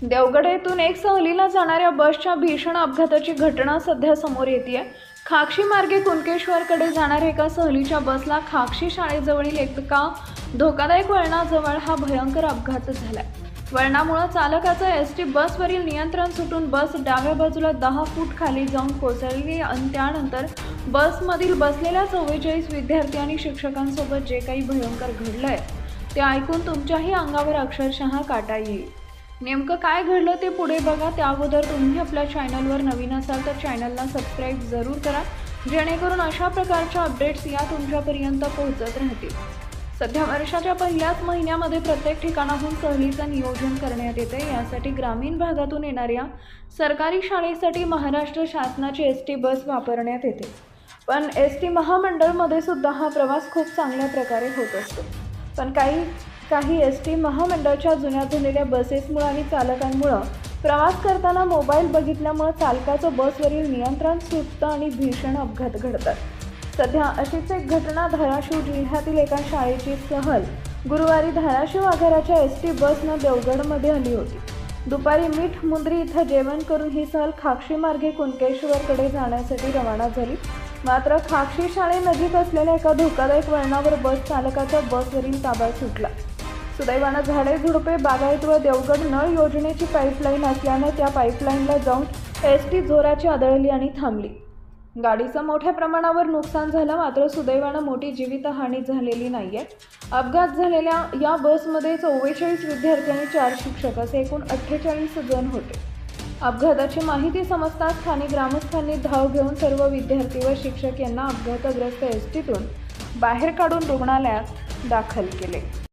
देवगड येथून एक सहलीला जाणाऱ्या बसच्या भीषण अपघाताची घटना सध्या समोर येतेय। खाक्षी मार्गे कुणकेश्वरकडे जाणाऱ्या एका सहलीच्या बसला खाक्षी शाळेजवळील एका धोकादायक वळणाजवळ हा भयंकर अपघात झाला। वळणामुळे चालकाचं एसटी बसवरील नियंत्रण सुटून बस डाव्या बाजूला 10 फूट खाली जाऊन कोसळली आणि त्यानंतर बसमधील बसलेल्या 44 विद्यार्थी आणि शिक्षकांसोबत जे काही भयंकर घडलंय ते ऐकून तुमच्याही अंगावर अक्षरशः काटा येईल। नेमकं काय घडलं ते पुढे बघा। त्या अगोदर तुम्ही आपल्या चॅनलवर नवीन असाल तर चॅनलला सबस्क्राईब जरूर करा, जेणेकरून अशा प्रकारच्या अपडेट्स या तुमच्यापर्यंत पोहोचत राहतील। सध्या वर्षाच्या पहिल्याच महिन्यामध्ये प्रत्येक ठिकाणाहून सहलीचं नियोजन करण्यात येते। यासाठी ग्रामीण भागातून येणाऱ्या सरकारी शाळेसाठी महाराष्ट्र शासनाची एसटी बस वापरण्यात येते। पण एसटी महामंडळमध्ये सुद्धा हा प्रवास खूप चांगल्या प्रकारे होत असतो। पण काही एसटी महामंडळाच्या जुन्या झालेल्या बसेसमुळे आणि चालकांमुळे प्रवास करताना मोबाईल बघितल्यामुळे चालकाचं बसवरील नियंत्रण सुटतं आणि भीषण अपघात घडतात। सध्या अशीच एक घटना धाराशिव जिल्ह्यातील एका शाळेची सहल गुरुवारी धाराशिव आगाराच्या एसटी बसनं देवगडमध्ये आली होती। दुपारी मीठ मुंद्री इथं जेवण करून ही सहल खाक्षी मार्गे कुणकेश्वरकडे जाण्यासाठी रवाना झाली। मात्र खाक्षी शाळेनजीक असलेल्या एका धोकादायक वळणावर बस चालकाचा बसवरील ताबा सुटला। सुदैवानं झाडे झुडपे बागायत व देवगड नळ योजनेची पाईपलाईन असल्यानं त्या पाईपलाईनला जाऊन एसटी जोराची आदळली आणि थांबली। गाडीचं मोठ्या प्रमाणावर नुकसान झालं, मात्र सुदैवानं मोठी जीवितहानी झालेली नाहीये। अपघात झालेल्या या बसमध्ये 44 विद्यार्थी आणि 4 शिक्षक असे एकूण 48 जण होते। अपघाताची माहिती समजताच स्थानिक ग्रामस्थांनी धाव घेऊन सर्व विद्यार्थी व शिक्षक यांना अपघातग्रस्त एसटीतून बाहेर काढून रुग्णालयात दाखल केले।